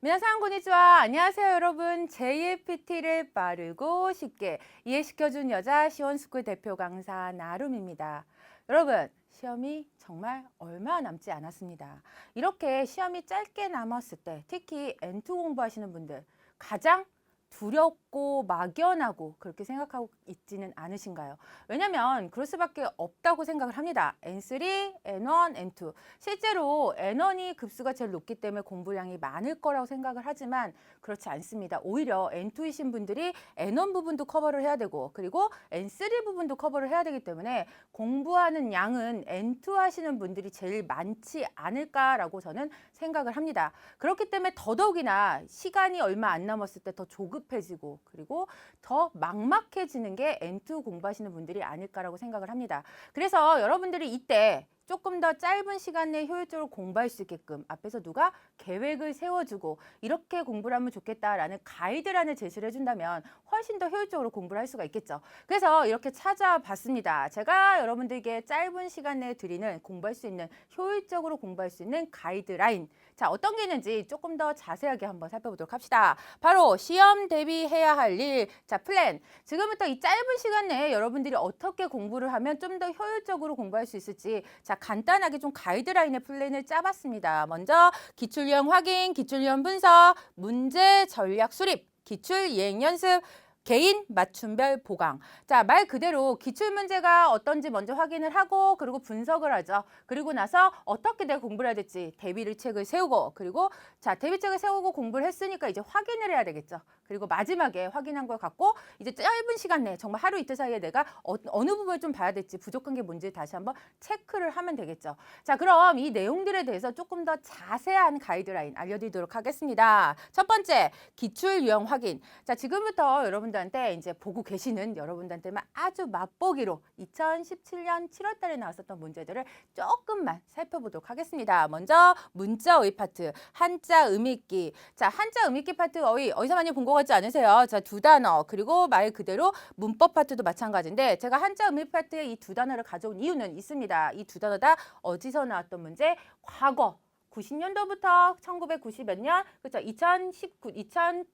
皆さんこんにちは. 안녕하세요 여러분. JLPT를 빠르고 쉽게 이해시켜준 여자 시원스쿨 대표 강사 나룸입니다. 여러분, 시험이 정말 얼마 남지 않았습니다. 이렇게 시험이 짧게 남았을 때 특히 N2 공부하시는 분들 가장 두렵고 막연하고 그렇게 생각하고 있지는 않으신가요? 왜냐면 그럴 수밖에 없다고 생각을 합니다. N3, N1, N2. 실제로 N1이 급수가 제일 높기 때문에 공부량이 많을 거라고 생각을 하지만 그렇지 않습니다. 오히려 N2이신 분들이 N1 부분도 커버를 해야 되고 그리고 N3 부분도 커버를 해야 되기 때문에 공부하는 양은 N2 하시는 분들이 제일 많지 않을까라고 저는 생각을 합니다. 그렇기 때문에 더더욱이나 시간이 얼마 안 남았을 때 더 조급해지고 그리고 더 막막해지는 게 N2 공부하시는 분들이 아닐까라고 생각을 합니다. 그래서 여러분들이 이때 조금 더 짧은 시간 내에 효율적으로 공부할 수 있게끔 앞에서 누가 계획을 세워주고 이렇게 공부를 하면 좋겠다라는 가이드라인을 제시를 해준다면 훨씬 더 효율적으로 공부를 할 수가 있겠죠. 그래서 이렇게 찾아봤습니다. 제가 여러분들에게 짧은 시간 내에 드리는 공부할 수 있는 효율적으로 공부할 수 있는 가이드라인. 자, 어떤 게 있는지 조금 더 자세하게 한번 살펴보도록 합시다. 바로 시험 대비해야 할 일. 자, 플랜. 지금부터 이 짧은 시간 내에 여러분들이 어떻게 공부를 하면 좀 더 효율적으로 공부할 수 있을지 자, 간단하게 좀 가이드라인의 플랜을 짜봤습니다. 먼저 기출 유형 확인, 기출 유형 분석, 문제 전략 수립, 기출 이행 연습, 개인 맞춤별 보강. 자, 말 그대로 기출 문제가 어떤지 먼저 확인을 하고 그리고 분석을 하죠. 그리고 나서 어떻게 내가 공부를 해야 될지 대비를 책을 세우고 그리고 자, 대비책을 세우고 공부를 했으니까 이제 확인을 해야 되겠죠. 그리고 마지막에 확인한 걸 갖고 이제 짧은 시간 내에 정말 하루 이틀 사이에 내가 어느 부분을 좀 봐야 될지 부족한 게 뭔지 다시 한번 체크를 하면 되겠죠. 자, 그럼 이 내용들에 대해서 조금 더 자세한 가이드라인 알려드리도록 하겠습니다. 첫 번째, 기출 유형 확인. 자, 지금부터 여러분들한테 이제 보고 계시는 여러분들한테만 아주 맛보기로 2017년 7월 달에 나왔었던 문제들을 조금만 살펴보도록 하겠습니다. 먼저 문자 어휘 파트, 한자 의미있기. 자, 한자 의미있기 파트 어디서 많이 본 것 같지 않으세요? 자, 두 단어 그리고 말 그대로 문법 파트도 마찬가지인데 제가 한자 의미있기 파트에 이 두 단어를 가져온 이유는 있습니다. 이 두 단어 다 어디서 나왔던 문제? 과거 90년도부터 1990 몇 년? 그렇죠. 2009년이죠.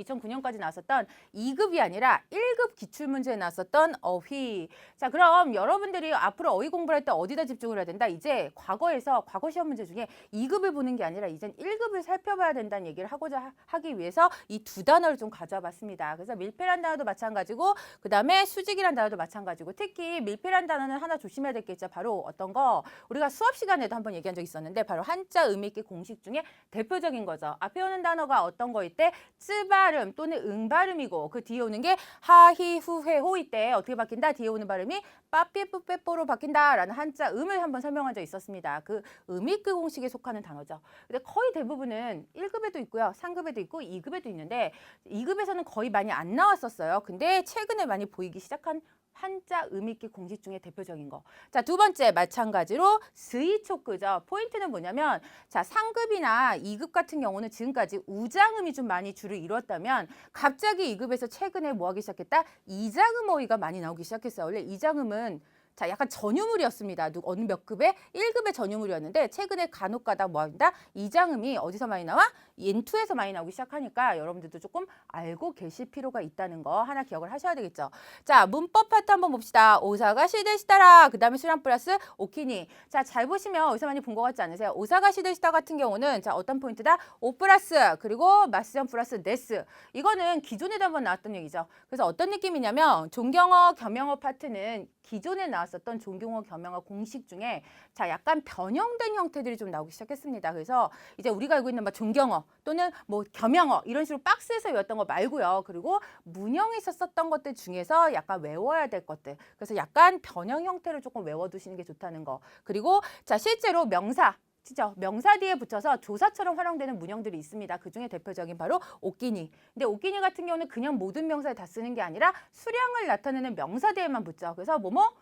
2009년까지 나왔었던 2급이 아니라 1급 기출문제에 나왔었던 어휘. 자, 그럼 여러분들이 앞으로 어휘 공부를 할 때 어디다 집중을 해야 된다? 이제 과거에서 과거 시험 문제 중에 2급을 보는 게 아니라 이젠 1급을 살펴봐야 된다는 얘기를 하기 위해서 이 두 단어를 좀 가져와 봤습니다. 그래서 밀폐란 단어도 마찬가지고 그다음에 수직이란 단어도 마찬가지고 특히 밀폐란 단어는 하나 조심해야 될 게 있죠. 바로 어떤 거? 우리가 수업 시간에도 한번 얘기한 적 있었는데 바로 한자 의미 있게 공식 중에 대표적인 거죠. 앞에 오는 단어가 어떤 거일 때 쯔 발음 또는 응 발음이고 그 뒤에 오는 게 하히 후회 호이 때 어떻게 바뀐다? 뒤에 오는 발음이 빠삐뿌빼뽀로 바뀐다라는 한자 음을 한번 설명한 적 있었습니다. 그 음익그 공식에 속하는 단어죠. 근데 거의 대부분은 1급에도 있고요. 3급에도 있고 2급에도 있는데 2급에서는 거의 많이 안 나왔었어요. 근데 최근에 많이 보이기 시작한 한자 의미있기 공식 중에 대표적인 거. 자, 두 번째 마찬가지로 스이초크죠. 포인트는 뭐냐면 자, 3급이나 2급 같은 경우는 지금까지 우장음이 좀 많이 주를 이뤘다면 갑자기 2급에서 최근에 뭐 하기 시작했다? 이장음 어휘가 많이 나오기 시작했어요. 원래 이장음은 자, 약간 전유물이었습니다. 어느 몇 급에? 1급의 전유물이었는데 최근에 간혹 가다 뭐 한다? 이장음이 어디서 많이 나와? N2에서 많이 나오기 시작하니까 여러분들도 조금 알고 계실 필요가 있다는 거 하나 기억을 하셔야 되겠죠. 자, 문법 파트 한번 봅시다. 오사가 시들시다라. 그 다음에 수량 플러스 오키니. 자, 잘 보시면 어디서 많이 본 것 같지 않으세요? 오사가 시들시다 같은 경우는 자, 어떤 포인트다? 오 플러스 그리고 마스점 플러스 네스. 이거는 기존에도 한번 나왔던 얘기죠. 그래서 어떤 느낌이냐면 존경어, 겸영어 파트는 기존에 나왔었던 존경어, 겸영어 공식 중에 자, 약간 변형된 형태들이 좀 나오기 시작했습니다. 그래서 이제 우리가 알고 있는 뭐 존경어 또는 뭐 겸영어 이런 식으로 박스에서 외웠던 거 말고요. 그리고 문형에서 썼던 것들 중에서 약간 외워야 될 것들. 그래서 약간 변형 형태를 조금 외워두시는 게 좋다는 거. 그리고 자, 실제로 명사 진짜 명사 뒤에 붙여서 조사처럼 활용되는 문형들이 있습니다. 그중에 대표적인 바로 오끼니. 근데 오끼니 같은 경우는 그냥 모든 명사에 다 쓰는 게 아니라 수량을 나타내는 명사 뒤에만 붙죠. 그래서 뭐뭐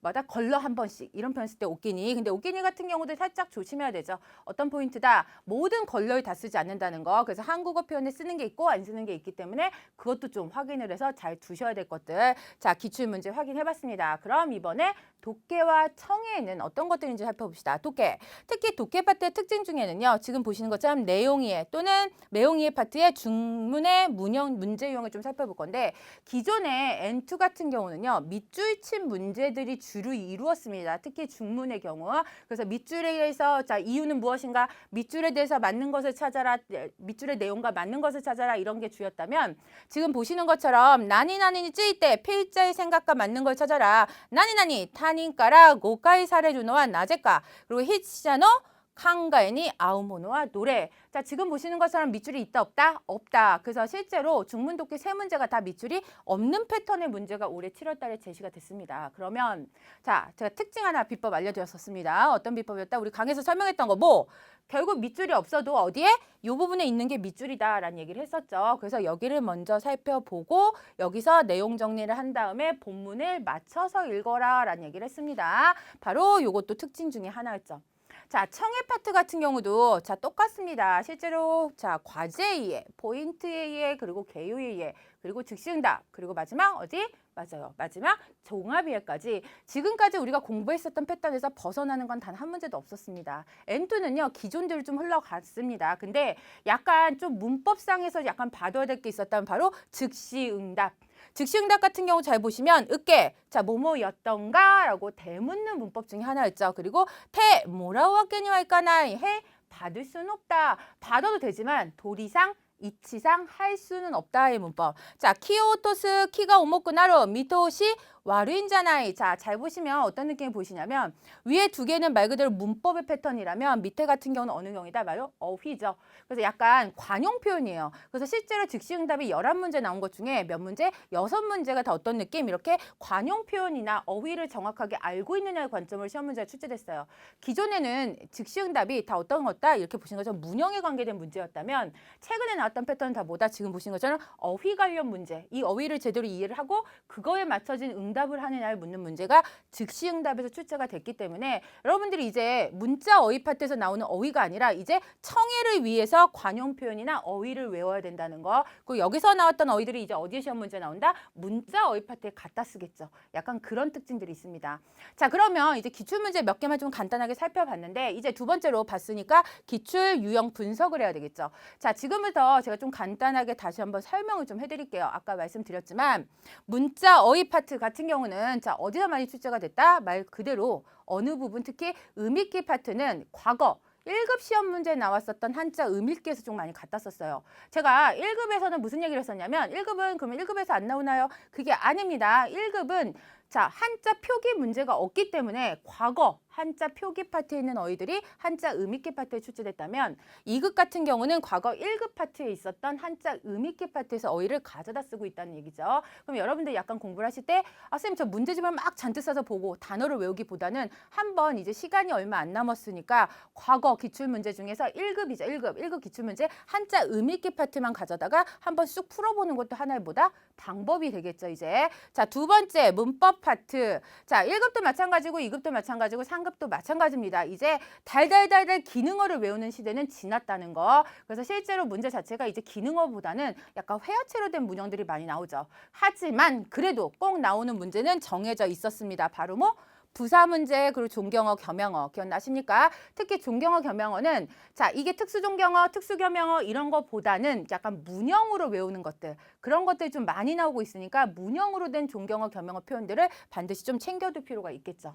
마다 걸러 한 번씩 이런 표현 쓸 때 옷기니. 근데 옷기니 같은 경우도 살짝 조심해야 되죠. 어떤 포인트다? 모든 걸러에 다 쓰지 않는다는 거. 그래서 한국어 표현에 쓰는 게 있고 안 쓰는 게 있기 때문에 그것도 좀 확인을 해서 잘 두셔야 될 것들. 자, 기출문제 확인해봤습니다. 그럼 이번에 독해와 청해에는 어떤 것들인지 살펴봅시다. 독해. 특히 독해 파트의 특징 중에는요. 지금 보시는 것처럼 내용이해 또는 내용이해 파트의 중문의 문형 문제 유형을 좀 살펴볼 건데 기존의 N2 같은 경우는요. 밑줄친 문제들이 주로 이루었습니다. 특히 중문의 경우. 그래서 밑줄에 대해서 자 이유는 무엇인가? 밑줄에 대해서 맞는 것을 찾아라. 밑줄의 내용과 맞는 것을 찾아라. 이런 게 주였다면 지금 보시는 것처럼 나니나니 찌일 때 필자의 생각과 맞는 걸 찾아라. 나니나니 타닌가라 고가이 사레주노와 나제까 그리고 히치자노 칸가에니 아우모노와 노래. 자, 지금 보시는 것처럼 밑줄이 있다 없다? 없다. 그래서 실제로 중문 독해 세 문제가 다 밑줄이 없는 패턴의 문제가 올해 7월 달에 제시가 됐습니다. 그러면 자, 제가 특징 하나 비법 알려드렸었습니다. 어떤 비법이었다? 우리 강의에서 설명했던 거 뭐? 결국 밑줄이 없어도 어디에? 이 부분에 있는 게 밑줄이다라는 얘기를 했었죠. 그래서 여기를 먼저 살펴보고 여기서 내용 정리를 한 다음에 본문을 맞춰서 읽어라라는 얘기를 했습니다. 바로 이것도 특징 중에 하나였죠. 자, 청해 파트 같은 경우도 자 똑같습니다. 실제로 자 과제에 의해, 포인트에 의해, 그리고 개요에 의해, 그리고 즉시응답, 그리고 마지막 어디? 맞아요. 마지막 종합이해까지 지금까지 우리가 공부했었던 패턴에서 벗어나는 건 단 한 문제도 없었습니다. N2는요. 기존대로 좀 흘러갔습니다. 근데 약간 좀 문법상에서 약간 봐둬야 될 게 있었다면 바로 즉시응답. 즉시응답 같은 경우 잘 보시면 으깨 자 뭐뭐였던가 라고 대묻는 문법 중에 하나였죠. 그리고 태 뭐라고 하겠니 할까나이 해 받을 수는 없다. 받아도 되지만 도리상 이치상 할 수는 없다의 문법. 자, 키오토스 키가 오모쿠나로 미토시 와르인자나이. 자, 잘 보시면 어떤 느낌이 보이시냐면 위에 두 개는 말 그대로 문법의 패턴이라면 밑에 같은 경우는 어느 경우이다? 바로 어휘죠. 그래서 약간 관용 표현이에요. 그래서 실제로 즉시응답이 11문제 나온 것 중에 몇 문제? 6문제가 다 어떤 느낌? 이렇게 관용 표현이나 어휘를 정확하게 알고 있느냐의 관점으로 시험 문제가 출제됐어요. 기존에는 즉시응답이 다 어떤 것다? 이렇게 보시는 것처럼 문형에 관계된 문제였다면 최근에 나왔던 패턴은 다 뭐다? 지금 보시는 것처럼 어휘 관련 문제. 이 어휘를 제대로 이해를 하고 그거에 맞춰진 응답을 하느냐를 묻는 문제가 즉시응답에서 출제가 됐기 때문에 여러분들이 이제 문자 어휘 파트에서 나오는 어휘가 아니라 이제 청해를 위해서 관용 표현이나 어휘를 외워야 된다는 거. 그리고 여기서 나왔던 어휘들이 이제 어디에 시험 문제 나온다? 문자 어휘 파트에 갖다 쓰겠죠. 약간 그런 특징들이 있습니다. 자, 그러면 이제 기출문제 몇 개만 좀 간단하게 살펴봤는데 이제 두 번째로 봤으니까 기출 유형 분석을 해야 되겠죠. 자, 지금부터 제가 좀 간단하게 다시 한번 설명을 좀 해드릴게요. 아까 말씀드렸지만 문자 어휘 파트 같은 경우는 자 어디서 많이 출제가 됐다? 말 그대로 어느 부분 특히 음익기 파트는 과거 1급 시험 문제에 나왔었던 한자 음읽기에서 좀 많이 갖다 썼어요. 제가 1급에서는 무슨 얘기를 했었냐면 1급은 그러면 1급에서 안 나오나요? 그게 아닙니다. 1급은 자 한자 표기 문제가 없기 때문에 과거 한자 표기 파트에 있는 어휘들이 한자 음익기 파트에 출제됐다면 2급 같은 경우는 과거 1급 파트에 있었던 한자 음익기 파트에서 어휘를 가져다 쓰고 있다는 얘기죠. 그럼 여러분들 약간 공부를 하실 때 아, 선생님 저 문제집을 막 잔뜩 써서 보고 단어를 외우기보다는 한번 이제 시간이 얼마 안 남았으니까 과거 기출문제 중에서 1급이죠. 1급 기출문제 한자 음익기 파트만 가져다가 한번 쑥 풀어보는 것도 하나의 뭐다? 방법이 되겠죠. 이제 자, 두 번째 문법 파트. 자, 1급도 마찬가지고 2급도 마찬가지고 3급도 마찬가지입니다. 이제 달달달달 기능어를 외우는 시대는 지났다는 거. 그래서 실제로 문제 자체가 이제 기능어보다는 약간 회화체로 된 문형들이 많이 나오죠. 하지만 그래도 꼭 나오는 문제는 정해져 있었습니다. 바로 뭐? 부사 문제 그리고 존경어, 겸양어 기억나십니까? 특히 존경어, 겸양어는 자 이게 특수존경어, 특수겸양어 이런 거보다는 약간 문형으로 외우는 것들 그런 것들이 좀 많이 나오고 있으니까 문형으로 된 존경어, 겸양어 표현들을 반드시 좀 챙겨둘 필요가 있겠죠.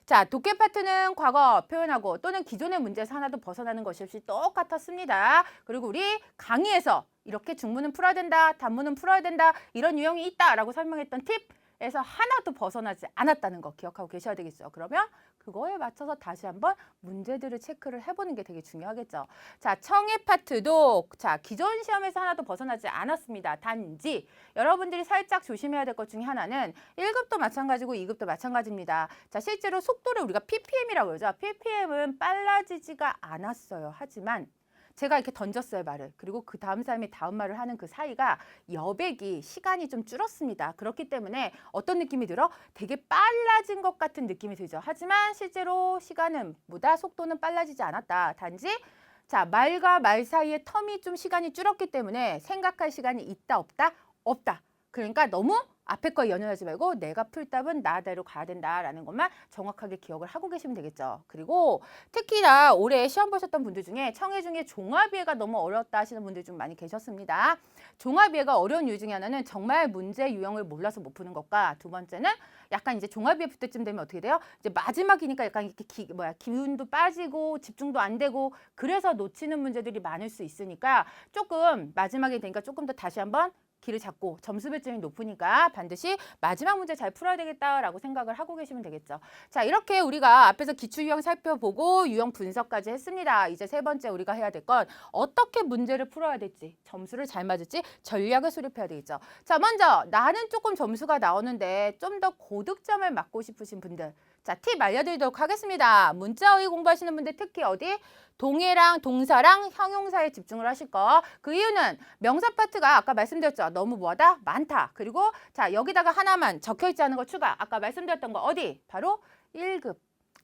자, 독해 파트는 과거 표현하고 또는 기존의 문제에서 하나도 벗어나는 것이 없이 똑같았습니다. 그리고 우리 강의에서 이렇게 중문은 풀어야 된다, 단문은 풀어야 된다 이런 유형이 있다라고 설명했던 팁 에서 하나도 벗어나지 않았다는 거 기억하고 계셔야 되겠죠. 그러면 그거에 맞춰서 다시 한번 문제들을 체크를 해보는 게 되게 중요하겠죠. 자, 청해 파트도 자 기존 시험에서 하나도 벗어나지 않았습니다. 단지 여러분들이 살짝 조심해야 될 것 중에 하나는 1급도 마찬가지고 2급도 마찬가지입니다. 자, 실제로 속도를 우리가 ppm이라고 그러죠. ppm은 빨라지지가 않았어요. 하지만 제가 이렇게 던졌어요, 말을. 그리고 그 다음 사람이 다음 말을 하는 그 사이가 여백이 시간이 좀 줄었습니다. 그렇기 때문에 어떤 느낌이 들어? 되게 빨라진 것 같은 느낌이 들죠. 하지만 실제로 시간은 보다 속도는 빨라지지 않았다. 단지 자, 말과 말 사이의 텀이 좀 시간이 줄었기 때문에 생각할 시간이 있다, 없다? 없다. 그러니까 너무 앞에 거 연연하지 말고 내가 풀답은 나대로 가야 된다라는 것만 정확하게 기억을 하고 계시면 되겠죠. 그리고 특히나 올해 시험 보셨던 분들 중에 청해 중에 종합이해가 너무 어렵다 하시는 분들 좀 많이 계셨습니다. 종합이해가 어려운 이유 중에 하나는 정말 문제 유형을 몰라서 못 푸는 것과 두 번째는 약간 이제 종합이해 풀 때쯤 되면 어떻게 돼요? 이제 마지막이니까 약간 이렇게 기운도 빠지고 집중도 안 되고 그래서 놓치는 문제들이 많을 수 있으니까 조금 마지막에 되니까 조금 더 다시 한번 길을 잡고 점수 배점이 높으니까 반드시 마지막 문제 잘 풀어야 되겠다라고 생각을 하고 계시면 되겠죠. 자, 이렇게 우리가 앞에서 기출 유형 살펴보고 유형 분석까지 했습니다. 이제 세 번째 우리가 해야 될 건 어떻게 문제를 풀어야 될지, 점수를 잘 맞을지 전략을 수립해야 되겠죠. 자, 먼저 나는 조금 점수가 나오는데 좀 더 고득점을 맞고 싶으신 분들. 자, 팁 알려드리도록 하겠습니다. 문자어휘 공부하시는 분들 특히 어디? 동해랑 동사랑 형용사에 집중을 하실 거. 그 이유는 명사 파트가 아까 말씀드렸죠. 너무 뭐하다? 많다. 그리고 자, 여기다가 하나만 적혀있지 않은 거 추가. 아까 말씀드렸던 거 어디? 바로 1급.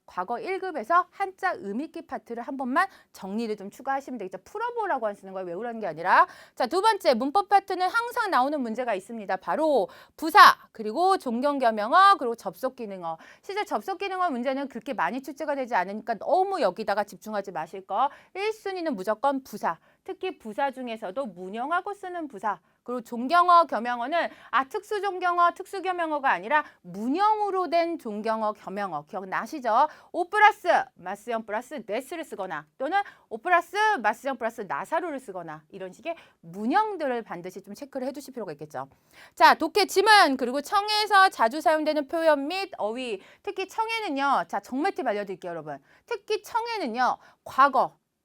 과거 1급에서 한자 의미있기 파트를 한 번만 정리를 좀 추가하시면 되겠죠. 풀어보라고 하시는 걸 외우라는 게 아니라. 자, 두 번째 문법 파트는 항상 나오는 문제가 있습니다. 바로 부사, 그리고 존경경명어, 그리고 접속기능어. 실제 접속기능어 문제는 그렇게 많이 출제가 되지 않으니까 너무 여기다가 집중하지 마실 거. 1순위는 무조건 부사. 특히 부사 중에서도 문형하고 쓰는 부사. 그리고 존경어, 겸용어는 특수존경어, 특수겸용어가 아니라 문형으로 된 존경어, 겸용어 기억나시죠? 오 플러스 마스형 플러스 네스를 쓰거나 또는 오 플러스 마스형 플러스 나사로를 쓰거나 이런 식의 문형들을 반드시 좀 체크를 해두실 필요가 있겠죠. 자, 독해, 지문, 그리고 청해에서 자주 사용되는 표현 및 어휘, 특히 청해는요. 자, 정말 팁 알려드릴게요, 여러분. 특히 청해는요.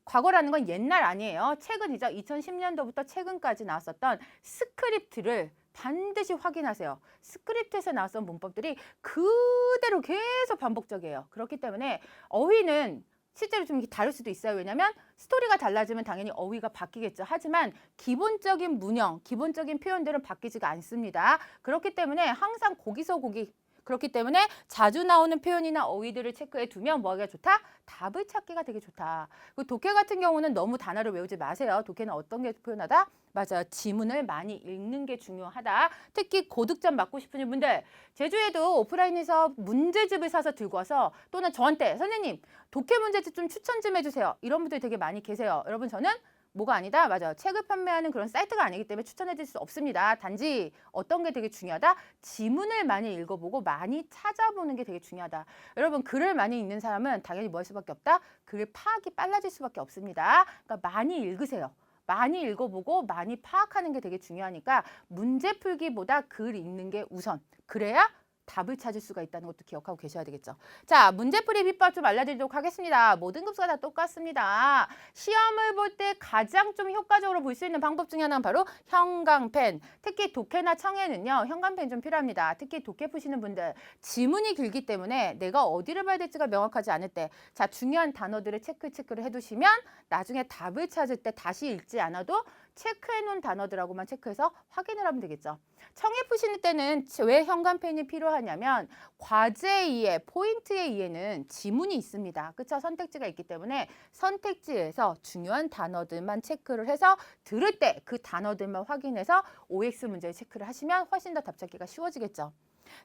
과거라는 건 옛날 아니에요. 최근이죠. 2010년도부터 최근까지 나왔었던 스크립트를 반드시 확인하세요. 스크립트에서 나왔던 문법들이 그대로 계속 반복적이에요. 그렇기 때문에 어휘는 실제로 좀 다를 수도 있어요. 왜냐하면 스토리가 달라지면 당연히 어휘가 바뀌겠죠. 하지만 기본적인 문형, 기본적인 표현들은 바뀌지가 않습니다. 그렇기 때문에 항상 고기서고기. 그렇기 때문에 자주 나오는 표현이나 어휘들을 체크해 두면 뭐가 좋다? 답을 찾기가 되게 좋다. 그 독해 같은 경우는 너무 단어를 외우지 마세요. 독해는 어떤 게 표현하다? 맞아요. 지문을 많이 읽는 게 중요하다. 특히 고득점 맞고 싶은 분들, 제주에도 오프라인에서 문제집을 사서 들고 와서 또는 저한테 선생님 독해 문제집 좀 추천 좀 해주세요. 이런 분들 되게 많이 계세요. 여러분 저는 뭐가 아니다? 맞아요. 책을 판매하는 그런 사이트가 아니기 때문에 추천해 드릴 수 없습니다. 단지 어떤 게 되게 중요하다? 지문을 많이 읽어보고 많이 찾아보는 게 되게 중요하다. 여러분 글을 많이 읽는 사람은 당연히 뭐 할 수밖에 없다? 글 파악이 빨라질 수밖에 없습니다. 그러니까 많이 읽으세요. 많이 읽어보고 많이 파악하는 게 되게 중요하니까 문제 풀기보다 글 읽는 게 우선. 그래야 답을 찾을 수가 있다는 것도 기억하고 계셔야 되겠죠. 자, 문제풀이 비법 좀 알려드리도록 하겠습니다. 모든 급수가 다 똑같습니다. 시험을 볼 때 가장 좀 효과적으로 볼 수 있는 방법 중에 하나는 바로 형광펜. 특히 독해나 청해는요. 형광펜 좀 필요합니다. 특히 독해 푸시는 분들 지문이 길기 때문에 내가 어디를 봐야 될지가 명확하지 않을 때 자, 중요한 단어들을 체크를 해두시면 나중에 답을 찾을 때 다시 읽지 않아도 체크해놓은 단어들하고만 체크해서 확인을 하면 되겠죠. 청해 푸시는 때는 왜 형광펜이 필요하냐면 과제 이해, 포인트의 이해는 지문이 있습니다. 그렇죠? 선택지가 있기 때문에 선택지에서 중요한 단어들만 체크를 해서 들을 때 그 단어들만 확인해서 OX 문제를 체크를 하시면 훨씬 더 답 찾기가 쉬워지겠죠.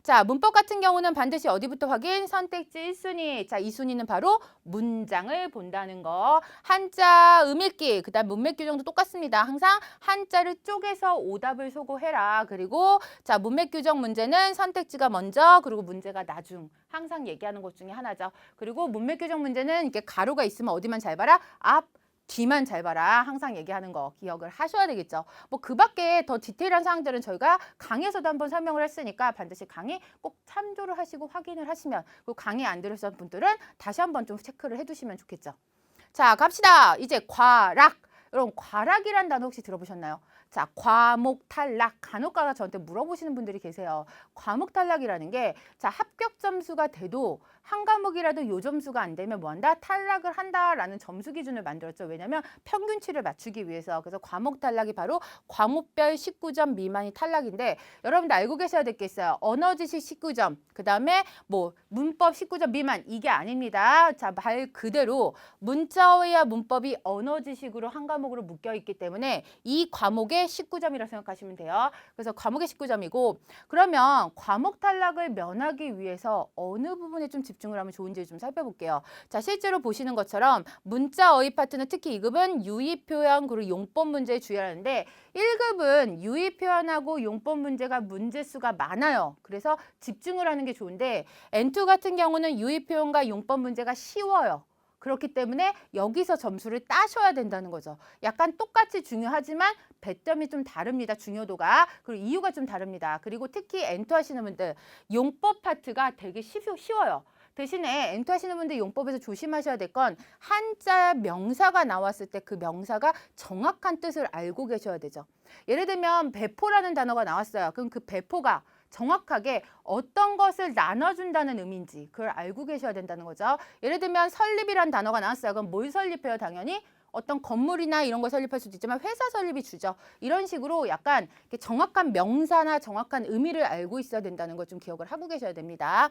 자, 문법 같은 경우는 반드시 어디부터 확인? 선택지 1순위. 자, 2순위는 바로 문장을 본다는 거. 한자 음읽기, 그다음 문맥 규정도 똑같습니다. 항상 한자를 쪼개서 오답을 소거해라. 그리고 자, 문맥 규정 문제는 선택지가 먼저, 그리고 문제가 나중. 항상 얘기하는 것 중에 하나죠. 그리고 문맥 규정 문제는 이렇게 가로가 있으면 어디만 잘 봐라? 앞, 뒤만 잘 봐라. 항상 얘기하는 거 기억을 하셔야 되겠죠. 뭐 그 밖에 더 디테일한 사항들은 저희가 강의에서도 한번 설명을 했으니까 반드시 강의 꼭 참조를 하시고 확인을 하시면, 그리고 강의 안 들으셨던 분들은 다시 한번 좀 체크를 해두시면 좋겠죠. 자, 갑시다. 이제 과락. 여러분 과락이란 단어 혹시 들어보셨나요? 자, 과목 탈락. 간혹가다 저한테 물어보시는 분들이 계세요. 과목 탈락이라는 게 자, 합격 점수가 돼도 한 과목이라도 요 점수가 안 되면 뭐한다? 탈락을 한다라는 점수 기준을 만들었죠. 왜냐하면 평균치를 맞추기 위해서. 그래서 과목 탈락이 바로 과목별 19점 미만이 탈락인데 여러분들 알고 계셔야 될 게 있어요. 언어 지식 19점, 그 다음에 뭐 문법 19점 미만 이게 아닙니다. 자, 말 그대로 문자어휘와 문법이 언어 지식으로 한 과목으로 묶여 있기 때문에 이 과목의 19점이라고 생각하시면 돼요. 그래서 과목의 19점이고 그러면 과목 탈락을 면하기 위해서 어느 부분에 좀 집중을 하면 좋은지 좀 살펴볼게요. 자, 실제로 보시는 것처럼 문자 어휘 파트는 특히 2급은 유의 표현 그리고 용법 문제에 주의하는데 1급은 유의 표현하고 용법 문제가 문제 수가 많아요. 그래서 집중을 하는 게 좋은데 N2 같은 경우는 유의 표현과 용법 문제가 쉬워요. 그렇기 때문에 여기서 점수를 따셔야 된다는 거죠. 약간 똑같이 중요하지만 배점이 좀 다릅니다. 중요도가. 그리고 이유가 좀 다릅니다. 그리고 특히 N2 하시는 분들 용법 파트가 되게 쉬워요. 대신에 N2 하시는 분들 용법에서 조심하셔야 될 건 한자 명사가 나왔을 때 그 명사가 정확한 뜻을 알고 계셔야 되죠. 예를 들면 배포라는 단어가 나왔어요. 그럼 그 배포가 정확하게 어떤 것을 나눠준다는 의미인지 그걸 알고 계셔야 된다는 거죠. 예를 들면 설립이란 단어가 나왔어요. 그럼 뭘 설립해요? 당연히 어떤 건물이나 이런 걸 설립할 수도 있지만 회사 설립이 주죠. 이런 식으로 약간 정확한 명사나 정확한 의미를 알고 있어야 된다는 걸 좀 기억을 하고 계셔야 됩니다.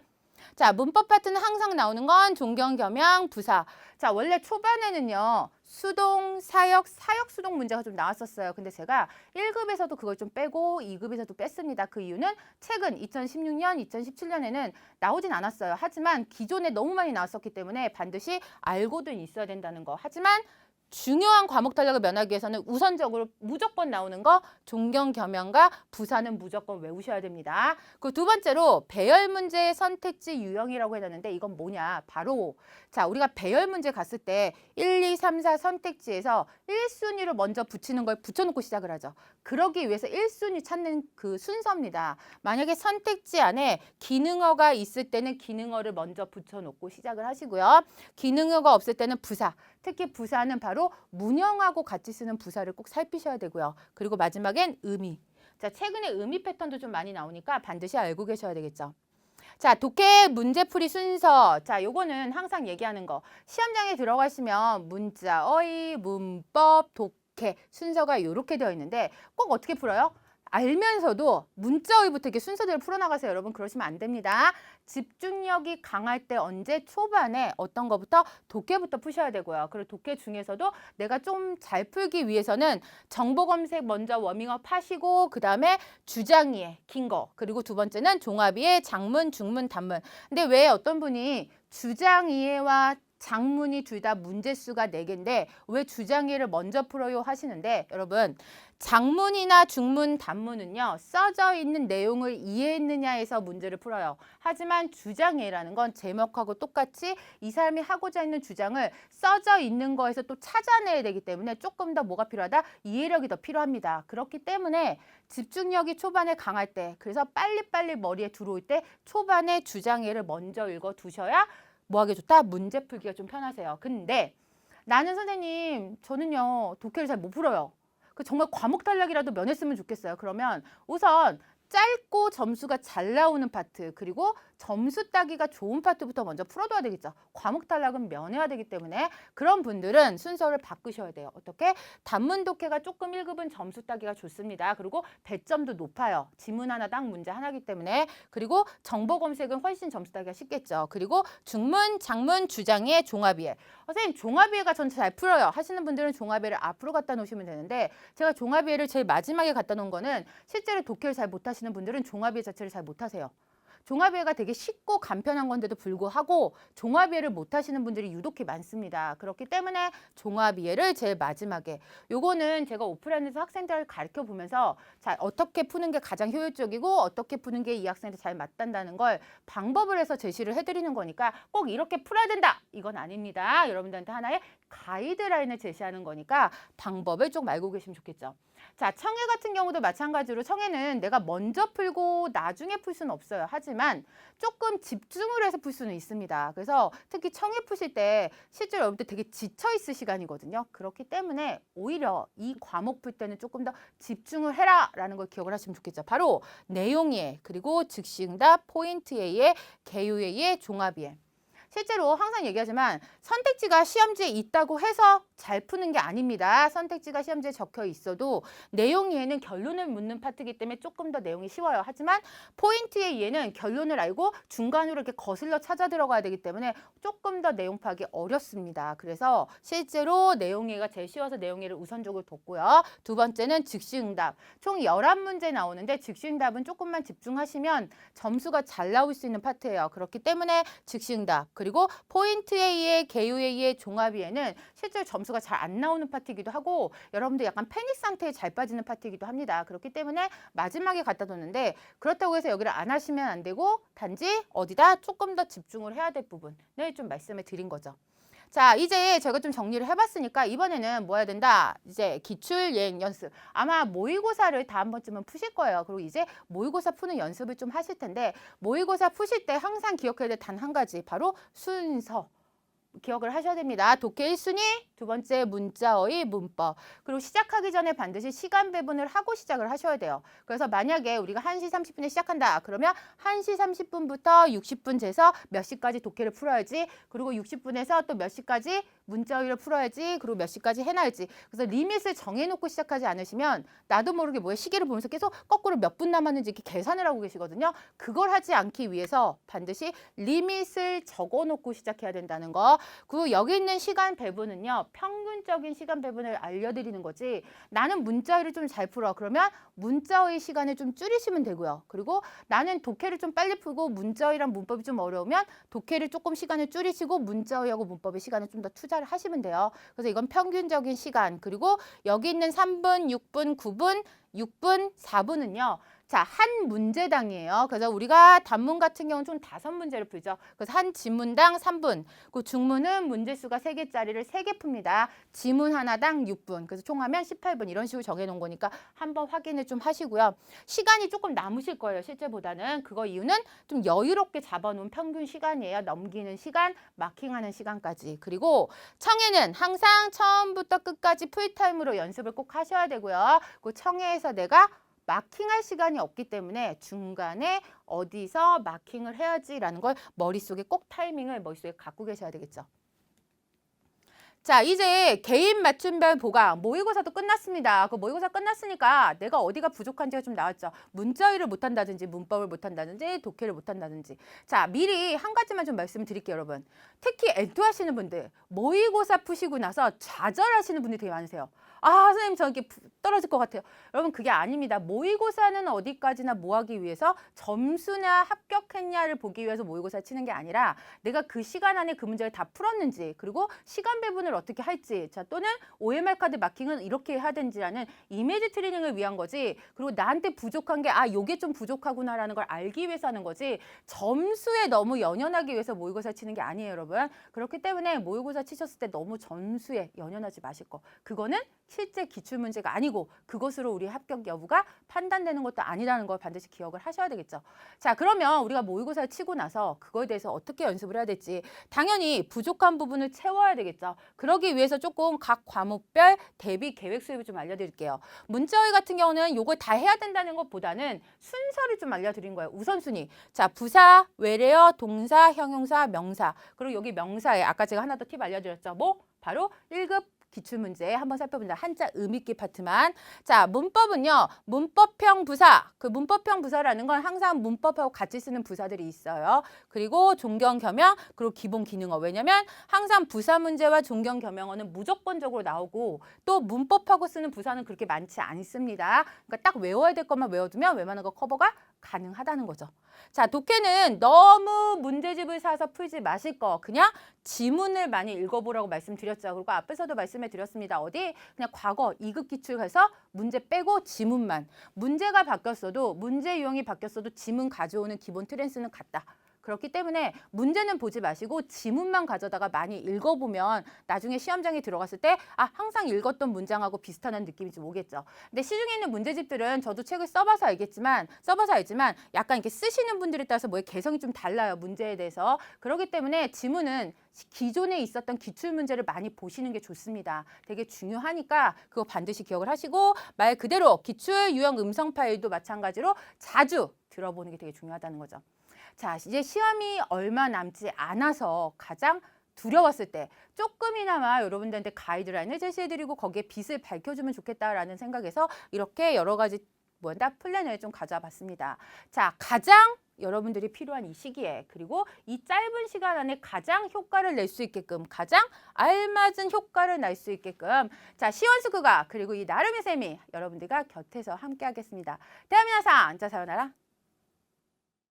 자, 문법 파트는 항상 나오는 건 존경, 겸양, 부사. 자, 원래 초반에는요. 수동, 사역 수동 문제가 좀 나왔었어요. 근데 제가 1급에서도 그걸 좀 빼고 2급에서도 뺐습니다. 그 이유는 최근 2016년, 2017년에는 나오진 않았어요. 하지만 기존에 너무 많이 나왔었기 때문에 반드시 알고도 있어야 된다는 거. 하지만 중요한 과목 탈락을 면하기 위해서는 우선적으로 무조건 나오는 거 존경, 겸양과 부사는 무조건 외우셔야 됩니다. 그 두 번째로 배열 문제의 선택지 유형이라고 해놨는데 이건 뭐냐? 바로 자 우리가 배열 문제 갔을 때 1, 2, 3, 4 선택지에서 1순위를 먼저 붙이는 걸 붙여놓고 시작을 하죠. 그러기 위해서 1순위 찾는 그 순서입니다. 만약에 선택지 안에 기능어가 있을 때는 기능어를 먼저 붙여놓고 시작을 하시고요. 기능어가 없을 때는 부사. 특히 부사는 바로 문형하고 같이 쓰는 부사를 꼭 살피셔야 되고요. 그리고 마지막엔 의미. 자, 최근에 의미 패턴도 좀 많이 나오니까 반드시 알고 계셔야 되겠죠. 자, 독해 문제풀이 순서. 자, 요거는 항상 얘기하는 거. 시험장에 들어가시면 문자, 어휘, 문법, 독해 순서가 이렇게 되어 있는데 꼭 어떻게 풀어요? 알면서도 문자어휘부터 이렇게 순서대로 풀어나가세요. 여러분 그러시면 안 됩니다. 집중력이 강할 때 언제 초반에 어떤 거부터 독해부터 푸셔야 되고요. 그리고 독해 중에서도 내가 좀 잘 풀기 위해서는 정보 검색 먼저 워밍업 하시고 그 다음에 주장이해 긴 거. 그리고 두 번째는 종합이해 장문, 중문, 단문. 근데 왜 어떤 분이 주장이해와 장문이 둘 다 문제수가 4개인데 왜 주장이해를 먼저 풀어요 하시는데 여러분 장문이나 중문, 단문은요. 써져 있는 내용을 이해했느냐에서 문제를 풀어요. 하지만 주장이해라는 건 제목하고 똑같이 이 사람이 하고자 있는 주장을 써져 있는 거에서 또 찾아내야 되기 때문에 조금 더 뭐가 필요하다? 이해력이 더 필요합니다. 그렇기 때문에 집중력이 초반에 강할 때 그래서 빨리빨리 머리에 들어올 때 초반에 주장이해를 먼저 읽어 두셔야 뭐하기 좋다? 문제 풀기가 좀 편하세요. 근데 나는 선생님 저는요 독해를 잘 못 풀어요. 정말 과목 탈락이라도 면했으면 좋겠어요. 그러면 우선 짧고 점수가 잘 나오는 파트 그리고 점수 따기가 좋은 파트부터 먼저 풀어둬야 되겠죠. 과목 탈락은 면해야 되기 때문에 그런 분들은 순서를 바꾸셔야 돼요. 어떻게? 단문 독해가 조금 1급은 점수 따기가 좋습니다. 그리고 배점도 높아요. 지문 하나당 문제 하나이기 때문에 그리고 정보 검색은 훨씬 점수 따기가 쉽겠죠. 그리고 중문, 장문, 주장이해, 종합이해. 선생님 종합이해가 전 잘 풀어요. 하시는 분들은 종합이해를 앞으로 갖다 놓으시면 되는데 제가 종합이해를 제일 마지막에 갖다 놓은 거는 실제로 독해를 잘 못하시는 분들은 종합이해 자체를 잘 못하세요. 종합이해가 되게 쉽고 간편한 건데도 불구하고 종합이해를 못하시는 분들이 유독히 많습니다. 그렇기 때문에 종합이해를 제일 마지막에 요거는 제가 오프라인에서 학생들을 가르쳐 보면서 자 어떻게 푸는 게 가장 효율적이고 어떻게 푸는 게 이 학생한테 잘 맞단다는 걸 방법을 해서 제시를 해드리는 거니까 꼭 이렇게 풀어야 된다 이건 아닙니다. 여러분들한테 하나의 가이드라인을 제시하는 거니까 방법을 좀 알고 계시면 좋겠죠. 자, 청해 같은 경우도 마찬가지로 청해는 내가 먼저 풀고 나중에 풀 수는 없어요. 하지만 조금 집중을 해서 풀 수는 있습니다. 그래서 특히 청해 푸실 때 실제로 여러분들 되게 지쳐있을 시간이거든요. 그렇기 때문에 오히려 이 과목 풀 때는 조금 더 집중을 해라 라는 걸 기억을 하시면 좋겠죠. 바로 내용이해, 그리고 즉시응답, 포인트 A에, 개요의 종합이해. 실제로 항상 얘기하지만 선택지가 시험지에 있다고 해서 잘 푸는 게 아닙니다. 선택지가 시험지에 적혀 있어도 내용 이해는 결론을 묻는 파트이기 때문에 조금 더 내용이 쉬워요. 하지만 포인트의 이해는 결론을 알고 중간으로 이렇게 거슬러 찾아 들어가야 되기 때문에 조금 더 내용 파악이 어렵습니다. 그래서 실제로 내용 이해가 제일 쉬워서 내용 이해를 우선적으로 뒀고요. 두 번째는 즉시응답. 총 11문제 나오는데 즉시응답은 조금만 집중하시면 점수가 잘 나올 수 있는 파트예요. 그렇기 때문에 즉시응답 그리고 포인트의 이해, 개요의 이해, 종합이해는 실제로 점수가 잘 안 나오는 파트이기도 하고 여러분들 약간 패닉 상태에 잘 빠지는 파트이기도 합니다. 그렇기 때문에 마지막에 갖다 뒀는데 그렇다고 해서 여기를 안 하시면 안 되고 단지 어디다 조금 더 집중을 해야 될 부분을 좀 말씀을 드린 거죠. 자, 이제 제가 좀 정리를 해봤으니까 이번에는 뭐 해야 된다? 이제 기출 예행 연습. 아마 모의고사를 다 한 번쯤은 푸실 거예요. 그리고 이제 모의고사 푸는 연습을 좀 하실 텐데 모의고사 푸실 때 항상 기억해야 될 단 한 가지 바로 순서. 기억을 하셔야 됩니다. 독해 1순위, 두 번째 문자어휘, 문법. 그리고 시작하기 전에 반드시 시간 배분을 하고 시작을 하셔야 돼요. 그래서 만약에 우리가 1시 30분에 시작한다. 그러면 1시 30분부터 60분 재서 몇 시까지 독해를 풀어야지. 그리고 60분에서 또 몇 시까지 문자어휘를 풀어야지. 그리고 몇 시까지 해놔야지. 그래서 리밋을 정해놓고 시작하지 않으시면 나도 모르게 뭐야 시계를 보면서 계속 거꾸로 몇 분 남았는지 이렇게 계산을 하고 계시거든요. 그걸 하지 않기 위해서 반드시 리밋을 적어놓고 시작해야 된다는 거. 그리고 여기 있는 시간 배분은요. 평균적인 시간 배분을 알려드리는 거지. 나는 문자어휘를 좀 잘 풀어. 그러면 문자어휘 시간을 좀 줄이시면 되고요. 그리고 나는 독해를 좀 빨리 풀고 문자어휘랑 문법이 좀 어려우면 독해를 조금 시간을 줄이시고 문자어휘하고 문법의 시간을 좀 더 투자를 하시면 돼요. 그래서 이건 평균적인 시간. 그리고 여기 있는 3분, 6분, 9분, 6분, 4분은요. 자, 한 문제당이에요. 그래서 우리가 단문 같은 경우는 총 5문제를 풀죠. 그래서 한 지문당 3분. 그 중문은 문제수가 3개짜리를 3개 풉니다. 지문 하나당 6분. 그래서 총 하면 18분. 이런 식으로 정해놓은 거니까 한번 확인을 좀 하시고요. 시간이 조금 남으실 거예요. 실제보다는. 그거 이유는 좀 여유롭게 잡아놓은 평균 시간이에요. 넘기는 시간, 마킹하는 시간까지. 그리고 청해는 항상 처음부터 끝까지 풀타임으로 연습을 꼭 하셔야 되고요. 그 청해에서 내가 마킹할 시간이 없기 때문에 중간에 어디서 마킹을 해야지라는 걸 머릿속에 꼭 타이밍을 머릿속에 갖고 계셔야 되겠죠. 자, 이제 개인 맞춤별 보강 모의고사도 끝났습니다. 그 모의고사 끝났으니까 내가 어디가 부족한지가 좀 나왔죠. 문자어휘를 못한다든지 문법을 못한다든지 독해를 못한다든지. 자, 미리 한 가지만 좀 말씀드릴게요, 여러분. 특히 엔투하시는 분들 모의고사 푸시고 나서 좌절하시는 분들이 되게 많으세요. 아, 선생님 저 이렇게 떨어질 것 같아요. 여러분 그게 아닙니다. 모의고사는 어디까지나 뭐 하기 위해서 점수나 합격했냐를 보기 위해서 모의고사 치는 게 아니라 내가 그 시간 안에 그 문제를 다 풀었는지 그리고 시간 배분을 어떻게 할지 자 또는 OMR 카드 마킹은 이렇게 해야 되는지라는 이미지 트레이닝을 위한 거지 그리고 나한테 부족한 게 요게 좀 부족하구나라는 걸 알기 위해서 하는 거지 점수에 너무 연연하기 위해서 모의고사 치는 게 아니에요, 여러분. 그렇기 때문에 모의고사 치셨을 때 너무 점수에 연연하지 마실 거. 그거는 실제 기출문제가 아니고 그것으로 우리 합격 여부가 판단되는 것도 아니라는 걸 반드시 기억을 하셔야 되겠죠. 자, 그러면 우리가 모의고사를 치고 나서 그거에 대해서 어떻게 연습을 해야 될지 당연히 부족한 부분을 채워야 되겠죠. 그러기 위해서 조금 각 과목별 대비 계획 수립을 좀 알려드릴게요. 문자어휘 같은 경우는 요걸 다 해야 된다는 것보다는 순서를 좀 알려드린 거예요. 우선순위. 자, 부사, 외래어, 동사, 형용사, 명사. 그리고 여기 명사에 아까 제가 하나 더 팁 알려드렸죠. 뭐? 바로 1급 기출문제 한번 살펴본다. 한자 의미있기 파트만. 자, 문법은요. 문법형 부사. 그 문법형 부사라는 건 항상 문법하고 같이 쓰는 부사들이 있어요. 그리고 존경, 겸용, 그리고 기본 기능어. 왜냐면 항상 부사 문제와 존경, 겸용어는 무조건적으로 나오고 또 문법하고 쓰는 부사는 그렇게 많지 않습니다. 그러니까 딱 외워야 될 것만 외워두면 웬만한 거 커버가 가능하다는 거죠. 자, 독해는 너무 문제집을 사서 풀지 마실 거. 그냥 지문을 많이 읽어보라고 말씀드렸죠. 그리고 앞에서도 말씀해 드렸습니다. 어디? 그냥 과거 2급 기출 가서 문제 빼고 지문만. 문제가 바뀌었어도 문제 유형이 바뀌었어도 지문 가져오는 기본 트랜스는 같다. 그렇기 때문에 문제는 보지 마시고 지문만 가져다가 많이 읽어보면 나중에 시험장에 들어갔을 때 항상 읽었던 문장하고 비슷한 느낌이 좀 오겠죠. 근데 시중에 있는 문제집들은 저도 책을 써봐서 알지만 약간 이렇게 쓰시는 분들에 따라서 뭐의 개성이 좀 달라요. 문제에 대해서. 그렇기 때문에 지문은 기존에 있었던 기출문제를 많이 보시는 게 좋습니다. 되게 중요하니까 그거 반드시 기억을 하시고 말 그대로 기출 유형 음성 파일도 마찬가지로 자주 들어보는 게 되게 중요하다는 거죠. 자, 이제 시험이 얼마 남지 않아서 가장 두려웠을 때 조금이나마 여러분들한테 가이드라인을 제시해드리고 거기에 빛을 밝혀주면 좋겠다라는 생각에서 이렇게 여러 가지 플랜을 좀 가져와 봤습니다. 자, 가장 여러분들이 필요한 이 시기에 그리고 이 짧은 시간 안에 가장 효과를 낼 수 있게끔 가장 알맞은 효과를 낼 수 있게끔 자, 시원스쿠가 그리고 이 나름의 쌤이 여러분들과 곁에서 함께 하겠습니다. 대한민국사 자, 사요나라.